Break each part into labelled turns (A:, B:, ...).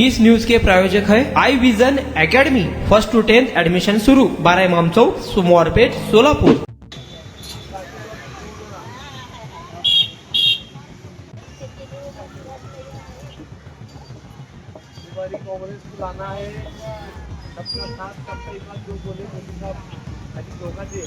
A: इस news के प्रायोजक है I vision academy. 1st to 10th admission शुरू। 12 इमाम चौक, सोमवारपेट, सोलापुर।
B: कांग्रेस को लाना है, सबका साथ सबका एक बात जो बोले मोदी साहब अभी धोखा दे।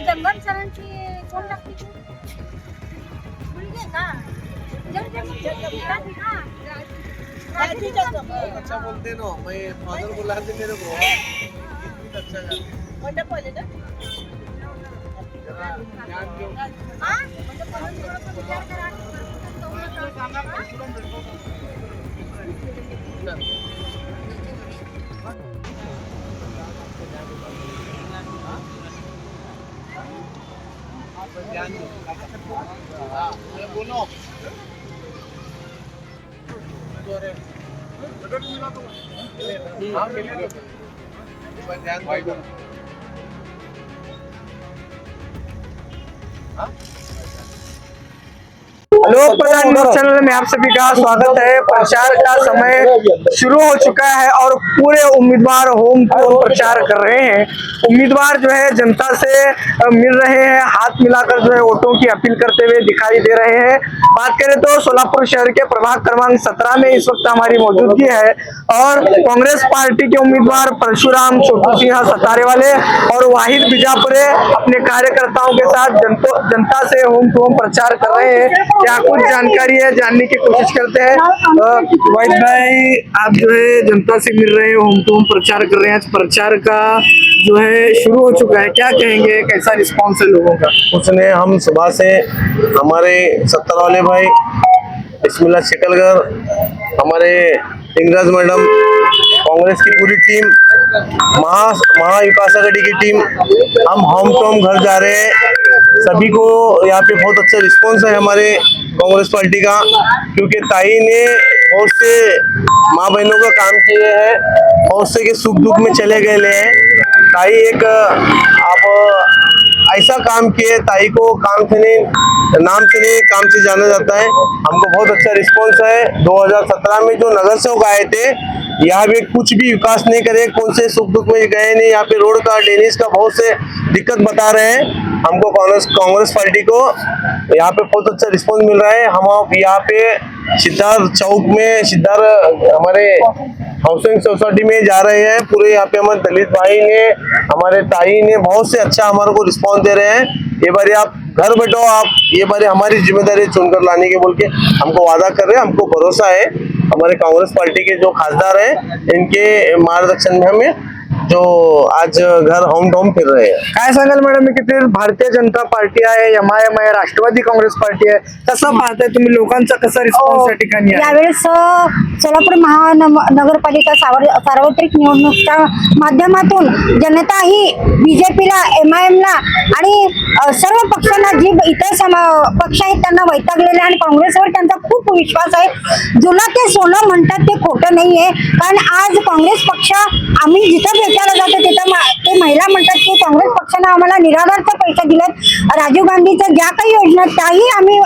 C: जंगम सरांची कोण लागते मुलगी का
B: अच्छा बोलते ना, मैं फादर बुला दे मेरे को, अच्छा
C: मोठं पहिले ना
B: ज्ञान दो।
C: विचार करा
B: ज्ञान दो। हाँ, बोलो। हाँ, मिलेगा। ध्यान दो।
D: लोक प्रधान न्यूज चैनल में आप सभी का स्वागत है। प्रचार का समय शुरू हो चुका है और पूरे उम्मीदवार होम टू होम प्रचार कर रहे हैं। उम्मीदवार जो है जनता से मिल रहे हैं, हाथ मिलाकर जो है वोटों की अपील करते हुए दिखाई दे रहे हैं। बात करें तो सोलापुर शहर के प्रभाग क्रमांक 17 में इस वक्त हमारी मौजूदगी है और कांग्रेस पार्टी के उम्मीदवार परशुराम छोटू सिंह सतारे वाले और वाहिद बीजापुरे अपने कार्यकर्ताओं के साथ जनता से होम टू होम प्रचार कर रहे हैं। क्या कुछ जानकारी है जानने की कोशिश करते हैं। वाहिद भाई, आप जो है जनता से मिल रहे हैं, होम टू होम प्रचार कर रहे हैं, प्रचार का जो है शुरू हो चुका है, क्या कहेंगे, कैसा रिस्पॉन्स है लोगों का?
E: उसने हम सुबह से हमारे 70 वाले भाई बिस्मिल्लाह शिकलगर, हमारे इंगराज मैडम, कांग्रेस की पूरी टीम, महाविकास आघाड़ी की टीम, हम होम टू होम घर जा रहे हैं। सभी को यहाँ पे बहुत अच्छा रिस्पॉन्स है हमारे कांग्रेस पार्टी का, क्योंकि ताई ने बहुत से माँ बहनों का काम किए हैं, बहुत से के सुख दुख में चले गए हैं। ताई एक आप ऐसा काम किए, ताई को काम से नहीं, नाम से नहीं, काम से जाना जाता है। हमको बहुत अच्छा रिस्पॉन्स है। 2017 में जो नगर सेवक आए थे, यहाँ पे कुछ भी विकास नहीं करे, कौन से सुख दुख में गए नहीं, यहाँ पे रोड का, ड्रेनेज का बहुत से दिक्कत बता रहे हैं। हमको कांग्रेस पार्टी को यहाँ पे बहुत अच्छा रिस्पॉन्स मिल रहा है। हम यहाँ पे सिद्धार्थ चौक में, सिद्धार्थ हमारे हाउसिंग सोसाइटी में जा रहे हैं। पूरे यहाँ पे हमारे दलित भाई ने, हमारे ताई ने बहुत से अच्छा हमारे को रिस्पॉन्स दे रहे हैं। ये बार आप घर बैठो, आप ये बार हमारी जिम्मेदारी चुनकर लाने के बोल के हमको वादा कर रहे हैं। हमको भरोसा है हमारे कांग्रेस पार्टी के जो खासदार हैं, इनके मार्गदर्शन में हमें जो आज घर होम टू होम फिर रहे हैं।
D: काय सांगाल मॅडम, किती भारतीय जनता पार्टी आहे, MIM आहे, राष्ट्रवादी काँग्रेस पार्टी आहे, कसं पाहताय तुम्ही, लोकांचा कसा रिस्पॉन्स या ठिकाणी आहे?
C: यावेळेस सोलापूर महानगरपालिका सार्वत्रिक निवडणुकीच्या माध्यमातून जनता ही बीजेपीला, MIM ला आणि सर्व पक्षांना, जी इतर पक्ष आहेत त्यांना वैतागलेले आणि काँग्रेसवर त्यांचा खूप विश्वास आहे। जुनं ते सोनं म्हणतात ते खोटं नाहीये, कारण आज काँग्रेस पक्ष आम्ही जिथं भेटायला जातो तिथं ते महिला म्हणतात की काँग्रेस पक्षानं आम्हाला निराधारचे पैसे दिलेत, राजीव गांधीच्या ज्या काही योजना त्याही आम्ही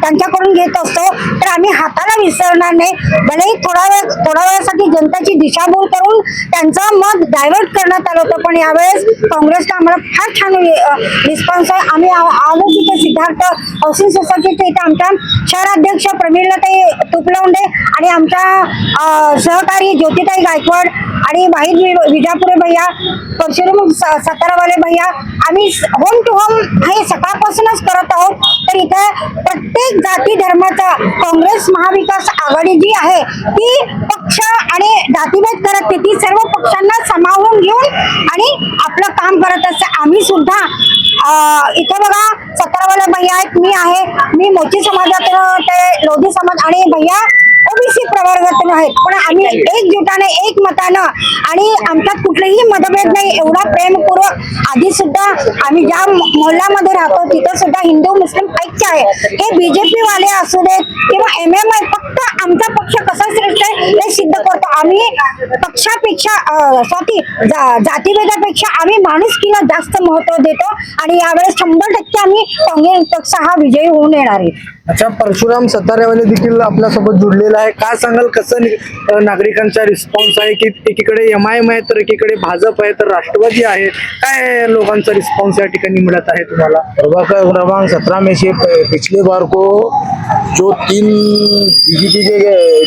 C: त्यांच्याकडून घेत असतो, तर आम्ही हाताला विसरणार नाही। भलेही थोड्या वेळासाठी जनताची दिशाभूल करून त्यांचं मत डायव्हर्ट करण्यात आलं होतं, पण यावेळेस काँग्रेसला आम्हाला फार छान रिस्पॉन्स आहे। आम्ही आलो तिथे सिद्धार्थ हाऊसिंग सोसायटीचे इथे आमच्या शहराध्यक्ष प्रमिलाताई तुपलवंडे आणि आमच्या सहकारी ज्योतिताई गायकवाड आणि वाहिद विजापुरे भैया, परशुराम सतारावाले भैया, आम्ही होम टू होम हे सकाळपासूनच करत आहोत। तर इथे प्रत्येक जाती धर्माचा काँग्रेस महाविकास आघाडी जी आहे ती पक्ष आणि जातीभेद करत नाही, ती सर्व पक्षांना सामावून घेऊन आणि आपलं काम करत असते। आम्ही सुद्धा इथे बघा 17 वाले भैया आहेत, मी आहे, मी मोची समाजातून, ते लोधी समाज आणि भैया ओबीसी प्रवर्गातून आहेत. पण आम्ही एकजुटाने एकमतानं आणि आमच्यात कुठलेही मतभेद नाही, एवढा प्रेमपूर्वक आधी सुद्धा आम्ही ज्या मोहल्ल्यामध्ये राहतो तिथं सुद्धा हिंदू मुस्लिम ऐक्य आहे. हे बीजेपी वाले असू देत किंवा MMI, फक्त आमचा पक्ष कसा श्रेष्ठ आहे हे सिद्ध करतो. आम्ही पक्षापेक्षा जातीभेदापेक्षा आम्ही माणुसकीला जास्त महत्व देतो आणि यावेळेस 100% आम्ही काँग्रेस पक्ष हा विजयी होऊन येणार आहे.
D: अच्छा, परशुराम सतारेवाले देखील आपल्यासोबत जुडलेला आहे. काय सांगाल, कसं नागरिकांचा रिस्पॉन्स आहे की एकीकडे MIM आहे तर एकीकडे भाजप आहे तर राष्ट्रवादी आहे, काय लोकांचा रिस्पॉन्स या ठिकाणी मिळत आहे तुम्हाला?
F: प्रभाग क्रमांक 17 में से पिछले बार को जो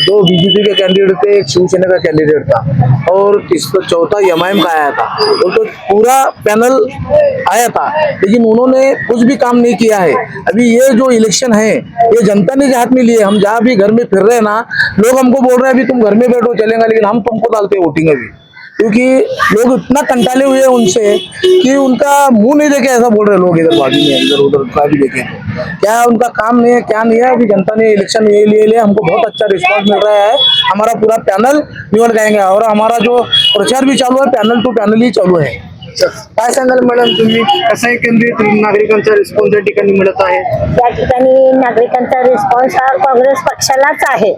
F: दो बीजेपी के कैंडिडेट थे, एक शिवसेना का कैंडिडेट था और चौथा MIM का आया था, तो पूरा पैनल आया था, लेकिन उन्होंने कुछ भी काम नहीं किया है। अभी ये जो इलेक्शन है ये जनता ने हाथ में लिए। हम जहाँ भी घर में फिर रहे हैं ना, लोग हमको बोल रहे हैं अभी तुम घर में बैठो चलेगा, लेकिन हम तुमको डालते वोटिंग अभी, क्योंकि लोग इतना कंटाले हुए हैं उनसे कि उनका मुंह नहीं देखे ऐसा बोल रहे लोग इधर बाजू में, इधर उधर का भी देखे क्या उनका काम नहीं है, क्या नहीं है। अभी जनता ने इलेक्शन ये लिए हमको बहुत अच्छा रिस्पॉन्स मिल रहा है। हमारा पूरा पैनल निवड जाएंगे और हमारा जो प्रचार भी चालू है पैनल टू पैनल ही चालू है।
D: काय सांगाल मॅडम, तुम्ही कसं केंद्रित नागरिकांचा रिस्पॉन्स या ठिकाणी मिळत आहे?
G: या ठिकाणी नागरिकांचा रिस्पॉन्स हा काँग्रेस पक्षालाच आहे.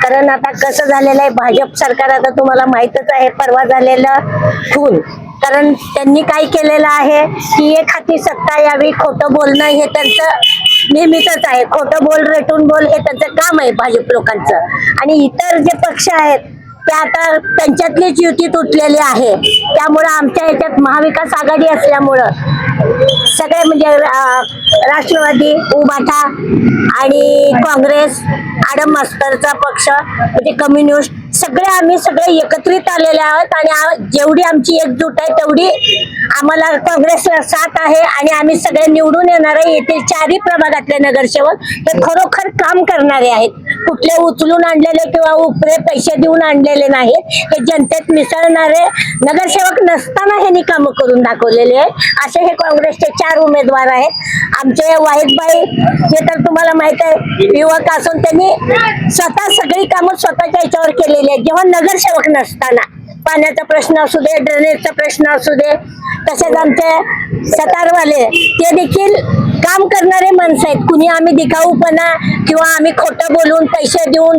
G: कारण आता कसं झालेलं आहे, भाजप सरकार आता तुम्हाला माहीतच आहे, परवा झालेलं खून. कारण त्यांनी काय केलेलं आहे की एक हाती सत्ता यावी, खोटं बोलणं हे त्यांचं नेहमीच आहे. खोटं बोल, रेटून बोल हे त्यांचं काम आहे भाजप लोकांचं. आणि इतर जे पक्ष आहेत ते आता त्यांच्यातलीच युती तुटलेली आहे. त्यामुळं आमच्या ह्याच्यात महाविकास आघाडी असल्यामुळं सगळे म्हणजे राष्ट्रवादी, उबाठा आणि काँग्रेस, आडम मास्तरचा पक्ष म्हणजे कम्युनिस्ट आम्ही सगळे एकत्रित आलेले आहोत. आणि जेवढी आमची एकजूट आहे तेवढी आम्हाला काँग्रेसला साथ आहे आणि आम्ही सगळे निवडून येणारे येथील 4ही प्रभागातले नगरसेवक हे खरोखर काम करणारे आहेत. कुठले उचलून आणलेले किंवा उपरे पैसे देऊन आणलेले नाहीत, हे जनतेत मिसळणारे नगरसेवक नसताना ह्यांनी कामं करून दाखवलेले आहेत. असे हे काँग्रेसचे 4 उमेदवार आहेत. आमचे वाहिदबाई जे तर तुम्हाला माहित आहे युवक असून त्यांनी स्वतः सगळी कामं स्वतःच्या ह्याच्यावर केलेली आहेत. जेव्हा नगरसेवक नसताना पाण्याचा प्रश्न असू दे, ड्रेनेजचा प्रश्न असू दे, तसेच आमचे सतारवाले ते देखील काम करणारे माणसं आहेत. कुणी आम्ही दिखाऊपणा किंवा आम्ही खोटं बोलून पैसे देऊन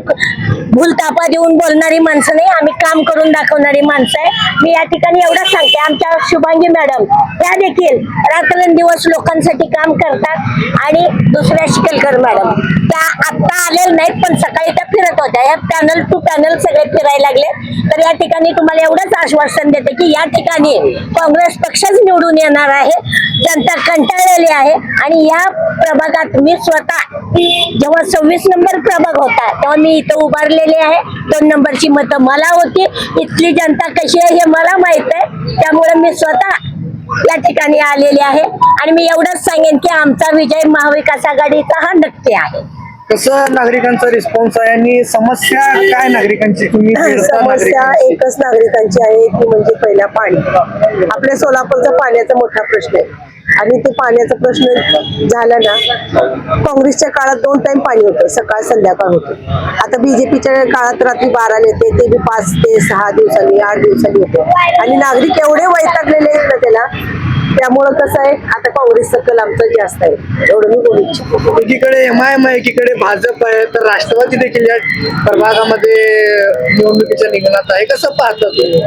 G: भूलतापा देऊन बोलणारी माणसं नाही, आम्ही काम करून दाखवणारी माणसं आहे. मी या ठिकाणी एवढंच सांगते, आमच्या शुभांगी मॅडम त्या देखील रात्रंदिवस लोकांसाठी काम करतात. आणि दुसऱ्या शिकलकर मॅडम त्या आत्ता आलेल्या नाहीत पण सकाळी त्या फिरत होत्या. या पॅनल टू पॅनल सगळे फिरायला लागले. तर या ठिकाणी तुम्हाला एवढंच आश्वासन देते की या ठिकाणी काँग्रेस पक्षच निवडून येणार आहे. जनता कंटाळलेली आहे. आणि या प्रभागात मी स्वतः जेव्हा 26 नंबर प्रभाग होता तेव्हा मी इथं उभारलेले आहे. 2 नंबरची मतं मला होती. इथली जनता कशी आहे हे मला माहित आहे. त्यामुळे मी स्वतः या ठिकाणी आलेले आहे. आणि मी एवढंच सांगेन की आमचा विजय महाविकास आघाडीचा हा नक्की आहे.
D: कसं नागरिकांचा रिस्पॉन्स आहे आणि समस्या काय नागरिकांची तुम्ही
G: समस्या एकच नागरिकांची आहे ती म्हणजे पहिला पाणी. आपल्या सोलापूरचा पाण्याचा मोठा प्रश्न आहे. आणि ते पाण्याचा प्रश्न झाला ना, काँग्रेसच्या काळात 2 टाइम पाणी होतं, सकाळ संध्याकाळ होतं. आता बीजेपीच्या काळात रात्री 12 येते, ते बी 5 ते 6 दिवसांनी 8 दिवसांनी होते. आणि नागरिक एवढे वैतागलेले आहेत ना त्याला. त्यामुळं कसं आहे, आता काँग्रेसचा कल आमचा जास्त आहे, एवढं मी बोलू इच्छितो.
D: एकीकडे MIM आहे, एकीकडे भाजप आहे, तर राष्ट्रवादी देखील या प्रभागामध्ये निवडणुकीच्या रिंगणात आहे. कसं पाहता तुम्ही?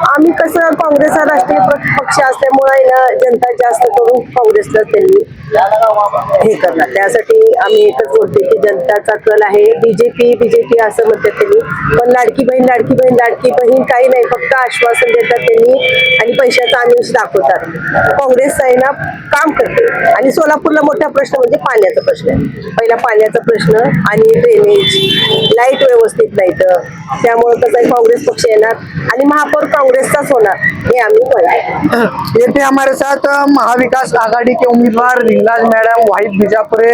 G: आम्ही कसं, काँग्रेस हा राष्ट्रीय पक्ष असल्यामुळे ना जनता जास्त करून काँग्रेसला त्यांनी हे करणार. त्यासाठी आम्ही एकच बोलते की जनताचा कल आहे. बीजेपी असं म्हणतात त्यांनी, पण लाडकी बहीण काही नाही, फक्त आश्वासन देतात त्यांनी आणि पैशाचा आमिष दाखवतात. काँग्रेस आहे ना काम करते. आणि सोलापूरला मोठा प्रश्न म्हणजे पाण्याचा प्रश्न आहे. पहिला पाण्याचा प्रश्न आणि ड्रेनेज, लाईट व्यवस्थित नाही. तर त्यामुळे कसं आहे, काँग्रेस पक्ष येणार आणि महापौर काँग्रेसचाच होणार हे आम्ही म्हणतो.
D: ये थे हमारे साथ महाविकास आघाड़ी के उम्मीदवार रिंगलाज मैडम, वाहिद बीजापुरे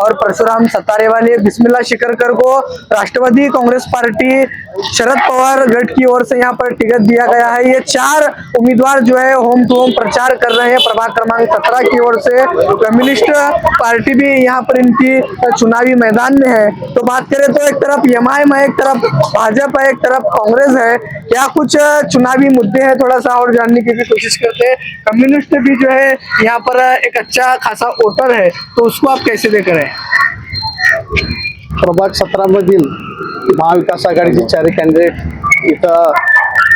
D: और परशुराम सतारे वाले। बिस्मिल्लाह शिकरकर को राष्ट्रवादी कांग्रेस पार्टी शरद पवार गट की ओर से यहाँ पर टिकट दिया गया है। ये 4 उम्मीदवार जो है होम टू होम प्रचार कर रहे हैं। प्रभाग क्रमांक 17 की ओर से कम्युनिस्ट पार्टी भी यहाँ पर इनकी चुनावी मैदान में है। तो बात करें तो एक तरफ एमआईएम है, एक तरफ भाजपा है, एक तरफ कांग्रेस है। क्या कुछ चुनावी मुद्दे हैं, थोड़ा सा और जानने की भी कोशिश करते हैं। कम्युनिस्ट भी जो है यहाँ पर एक अच्छा खासा वोटर है, तो उसको आप कैसे देख रहे हैं?
F: प्रभाग 17 मधील महाविकास आघाडीचे 4 कॅन्डिडेट इथं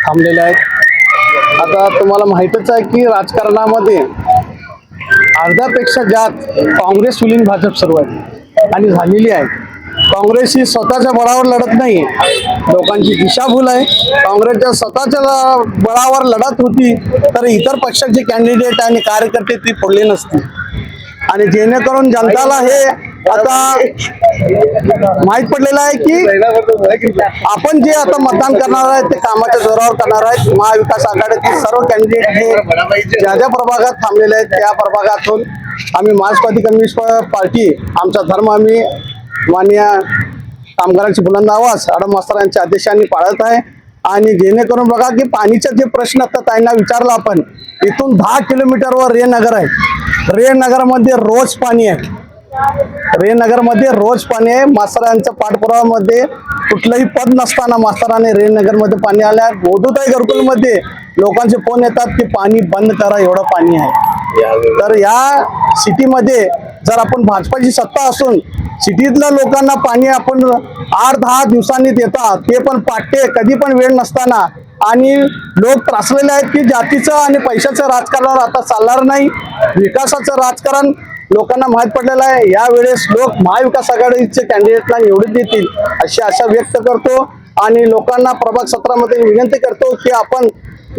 F: थांबलेले आहेत। आता तुम्हाला माहितच आहे की राजकारणामध्ये अर्ध्यापेक्षा जास्त काँग्रेस विलीन भाजप सर्व आहे आणि झालेली आहे। काँग्रेस ही स्वतःच्या बळावर लढत नाही, लोकांची दिशाभूल आहे। काँग्रेसच्या स्वतःच्या बळावर लढत होती तर इतर पक्षाचे कॅन्डिडेट आणि कार्यकर्ते ती फोडले नसते आणि जेणेकरून जनताला हे आता माहित पडलेलं आहे की आपण जे आता मतदान करणार आहे ते कामाच्या जोरावर करणार आहेत। महाविकास आघाडीतील सर्व कॅन्डिडेट जे ज्या ज्या प्रभागात थांबलेले आहेत त्या प्रभागातून आम्ही मार्क्सवादी कम्युनिस्ट पार्टी आमचा धर्म आम्ही माननीय कामगारांची बुलंद आवाज आडम मास्तर यांच्या आदेशांनी पाळत आहे। आणि जेणेकरून बघा की पाणीचे जे प्रश्न आता त्यांना विचारला आपण, इथून 10 किलोमीटरवर रेनगर आहे। रेनगरमध्ये रोज पाणी आहे, रेनगरमध्ये रोज पाणी आहे। मास्तरांच्या पाठपुराव्यामध्ये कुठलंही पद नसताना मास्तराने रेनगरमध्ये पाणी आल्या। गोदूताई घरकुलमध्ये लोकांचे फोन येतात की पाणी बंद करा, एवढं पाणी आहे। तर या सिटीमध्ये जर आपण भाजपाची सत्ता असून सिटीतल्या लोकांना पाणी आपण 8-10 दिवसांनी देतात, ते पण पाटे कधी पण वेळ नसताना। आणि लोक त्रासलेले आहेत की जातीचं आणि पैशाचं राजकारणावर आता चालणार नाही, विकासाचं राजकारण लोकांना माहीत पडलेलं आहे। यावेळेस लोक महाविकास आघाडीचे कॅन्डिडेटला निवडून देतील अशी आशा व्यक्त करतो आणि लोकांना प्रभाग 17 मध्ये विनंती करतो की आपण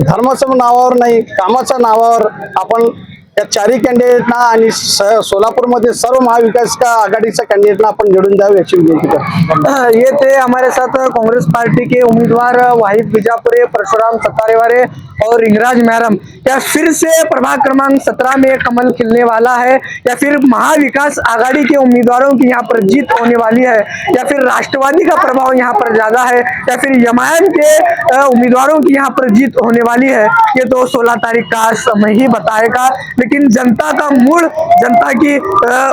F: धर्माच्या नावावर नाही, कामाच्या नावावर आपण या 4 कॅन्डिडेटना आणि सोलापुरमध्ये सर्व महाविकास आघाडीच्या कैंडिडेटना अपन निवडून द्यावे याची विनंती करतो।
D: ये थे हमारे साथ कांग्रेस पार्टी के उम्मीदवार वाहिद बिजापुरे, परशुराम सत्तारेवारे और इंगराज मैरम। क्या फिर से प्रभाग क्रमांक 17 में कमल खिलने वाला है, या फिर महाविकास आघाड़ी के उम्मीदवारों की यहाँ पर जीत होने वाली है, या फिर राष्ट्रवादी का प्रभाव यहाँ पर ज्यादा है, या फिर एमआईएम के उम्मीदवारों की यहाँ पर जीत होने वाली है, ये तो 16 तारीख का समय ही बताएगा। लेकिन जनता का मूड, जनता की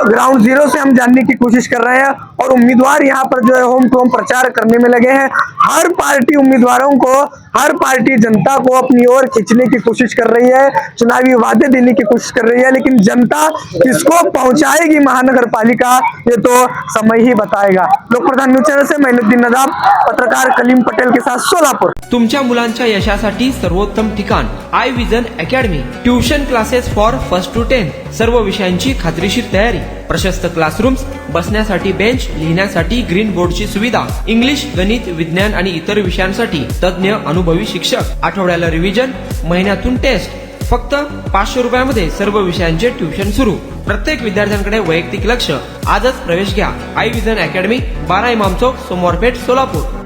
D: ग्राउंड जीरो से हम जानने की कोशिश कर रहे हैं और उम्मीदवार यहाँ पर जो है होम टू होम प्रचार करने में लगे हैं। हर पार्टी उम्मीदवारों को, हर पार्टी जनता को अपनी ओर खींचने की कोशिश कर रही है, चुनावी वादे देने की कोशिश कर रही है, लेकिन जनता किसको पहुंचाएगी महानगर पालिका, ये तो समय ही बताएगा। लोक प्रधान न्यूज चॅनल से मैनुद्दीन नदाब, पत्रकार कलीम पटेल के साथ सोलापुर।
A: तुमच्या मुलांच्या यशासाठी सर्वोत्तम ठिकाण I vision academy. Tuition classes for 1st to 10th, सर्व विषयांची खात्रीशीर तयारी, प्रशस्त क्लासरूम्स, बसण्यासाठी बेंच, लिहिण्यासाठी ग्रीन बोर्डची सुविधा, इंग्लिश, गणित, विज्ञान आणि इतर विषयांसाठी तज्ञ अनुभवी शिक्षक, आठवड्याला रिव्हिजन, महिन्यातून टेस्ट। फक्त 500 रुपयामध्ये सर्व विषयांचे ट्युशन सुरू। प्रत्येक विद्यार्थ्यांकडे वैयक्तिक लक्ष। आजच प्रवेश घ्या I vision academy, 12 Imam Chowk, Somwarpeth, Solapur.